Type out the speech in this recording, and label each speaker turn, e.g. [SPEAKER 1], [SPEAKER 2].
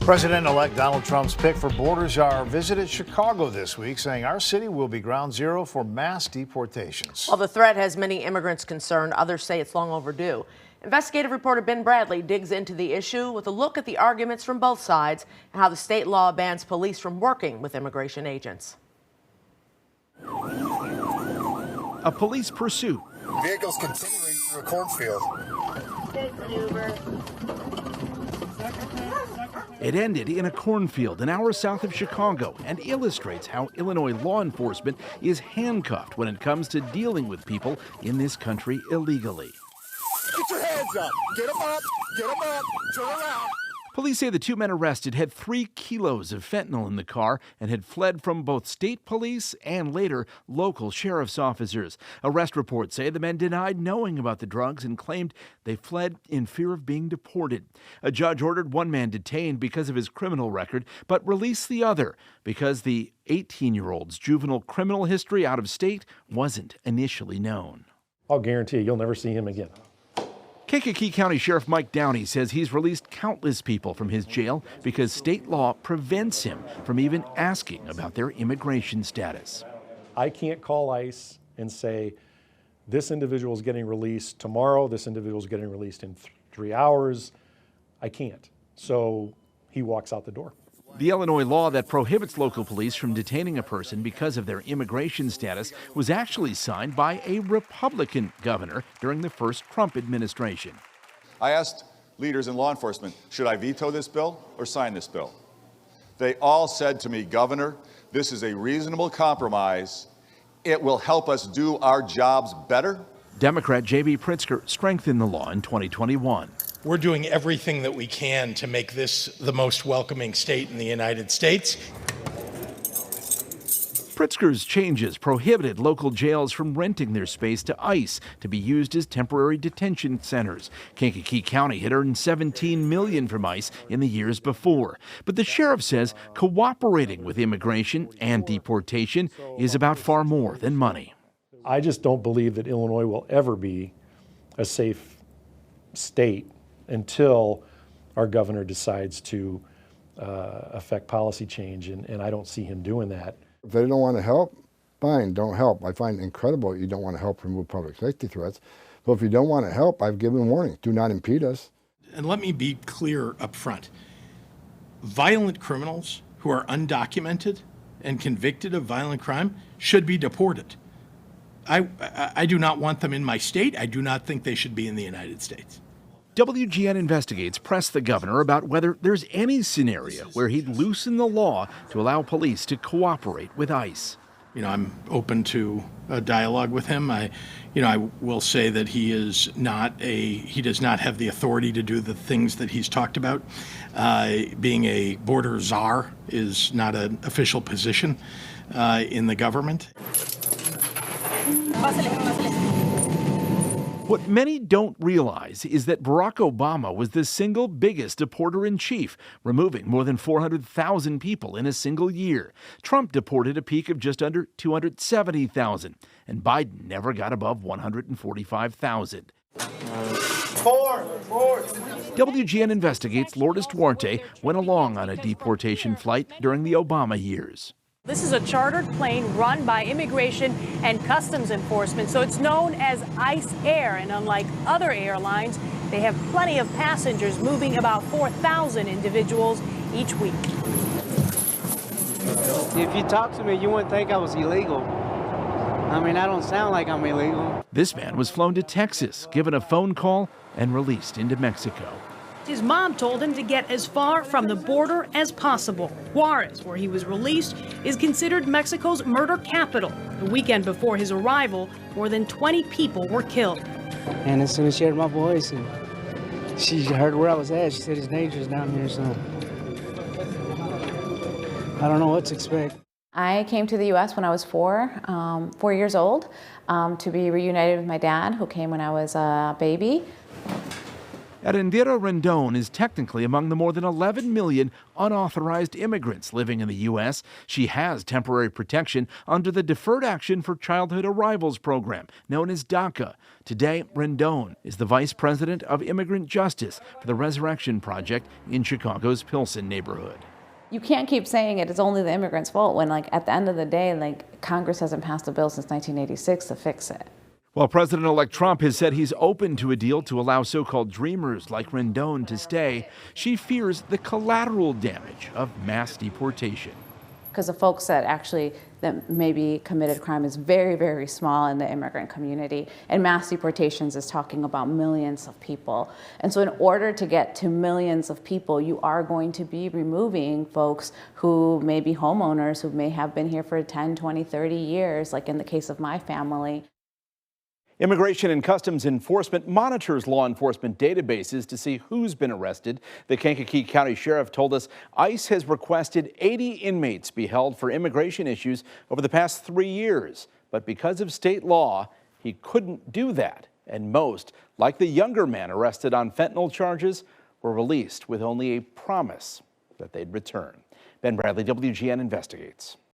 [SPEAKER 1] President-elect Donald Trump's pick for border czar visited Chicago this week, saying our city will be ground zero for mass deportations.
[SPEAKER 2] While the threat has many immigrants concerned, others say it's long overdue. Investigative reporter Ben Bradley digs into the issue with a look at the arguments from both sides and how the state law bans police from working with immigration agents.
[SPEAKER 3] A police pursuit.
[SPEAKER 4] Vehicles continuing through a cornfield.
[SPEAKER 3] It ended in a cornfield an hour south of Chicago and illustrates how Illinois law enforcement is handcuffed when it comes to dealing with people in this country illegally.
[SPEAKER 4] Get your hands up! Get them up! Get them up! Turn around!
[SPEAKER 3] Police say the two men arrested had 3 kilos of fentanyl in the car and had fled from both state police and later local sheriff's officers. Arrest reports say the men denied knowing about the drugs and claimed they fled in fear of being deported. A judge ordered one man detained because of his criminal record, but released the other because the 18-year-old's juvenile criminal history out of state wasn't initially known.
[SPEAKER 5] I'll guarantee you'll never see him again.
[SPEAKER 3] Kankakee County Sheriff Mike Downey says he's released countless people from his jail because state law prevents him from even asking about their immigration status.
[SPEAKER 5] I can't call ICE and say, this individual is getting released tomorrow, this individual is getting released in 3 hours. I can't. So he walks out the door.
[SPEAKER 3] The Illinois law that prohibits local police from detaining a person because of their immigration status was actually signed by a Republican governor during the first Trump administration.
[SPEAKER 6] I asked leaders in law enforcement, should I veto this bill or sign this bill? They all said to me, Governor, this is a reasonable compromise. It will help us do our jobs better.
[SPEAKER 3] Democrat J.B. Pritzker strengthened the law in 2021.
[SPEAKER 7] We're doing everything that we can to make this the most welcoming state in the United States.
[SPEAKER 3] Pritzker's changes prohibited local jails from renting their space to ICE to be used as temporary detention centers. Kankakee County had earned $17 million from ICE in the years before. But the sheriff says cooperating with immigration and deportation is about far more than money.
[SPEAKER 5] I just don't believe that Illinois will ever be a safe state until our governor decides to affect policy change, and I don't see him doing that.
[SPEAKER 8] If they don't want to help, fine, don't help. I find it incredible you don't want to help remove public safety threats. But if you don't want to help, I've given warning. Do not impede us.
[SPEAKER 7] And let me be clear up front. Violent criminals who are undocumented and convicted of violent crime should be deported. I do not want them in my state. I do not think they should be in the United States.
[SPEAKER 3] WGN Investigates pressed the governor about whether there's any scenario where he'd loosen the law to allow police to cooperate with ICE.
[SPEAKER 7] I'm open to a dialogue with him. I will say that he does not have the authority to do the things that he's talked about. Being a border czar is not an official position in the government.
[SPEAKER 3] What many don't realize is that Barack Obama was the single biggest deporter-in-chief, removing more than 400,000 people in a single year. Trump deported a peak of just under 270,000, and Biden never got above 145,000. WGN Investigates Lourdes Duarte went along on a deportation flight during the Obama years.
[SPEAKER 9] This is a chartered plane run by Immigration and Customs Enforcement, so it's known as ICE Air. And unlike other airlines, they have plenty of passengers, moving about 4,000 individuals each week.
[SPEAKER 10] If you talk to me, you wouldn't think I was illegal. I mean, I don't sound like I'm illegal.
[SPEAKER 3] This man was flown to Texas, given a phone call, and released into Mexico.
[SPEAKER 9] His mom told him to get as far from the border as possible. Juarez, where he was released, is considered Mexico's murder capital. The weekend before his arrival, more than 20 people were killed.
[SPEAKER 10] And as soon as she heard my voice and she heard where I was at, she said it's dangerous down here, so I don't know what to expect.
[SPEAKER 11] I came to the U.S. when I was 4 years old, to be reunited with my dad, who came when I was a baby.
[SPEAKER 3] Arendira Rendon is technically among the more than 11 million unauthorized immigrants living in the U.S. She has temporary protection under the Deferred Action for Childhood Arrivals program, known as DACA. Today, Rendon is the vice president of immigrant justice for the Resurrection Project in Chicago's Pilsen neighborhood.
[SPEAKER 11] You can't keep saying it's only the immigrants' fault when, at the end of the day, Congress hasn't passed a bill since 1986 to fix it.
[SPEAKER 3] While President-elect Trump has said he's open to a deal to allow so-called dreamers like Rendon to stay, she fears the collateral damage of mass deportation.
[SPEAKER 11] Because the folks that maybe committed crime is very, very small in the immigrant community, and mass deportations is talking about millions of people. And so in order to get to millions of people, you are going to be removing folks who may be homeowners, who may have been here for 10, 20, 30 years, like in the case of my family.
[SPEAKER 3] Immigration and Customs Enforcement monitors law enforcement databases to see who's been arrested. The Kankakee County Sheriff told us ICE has requested 80 inmates be held for immigration issues over the past 3 years. But because of state law, he couldn't do that. And most, like the younger man arrested on fentanyl charges, were released with only a promise that they'd return. Ben Bradley, WGN Investigates.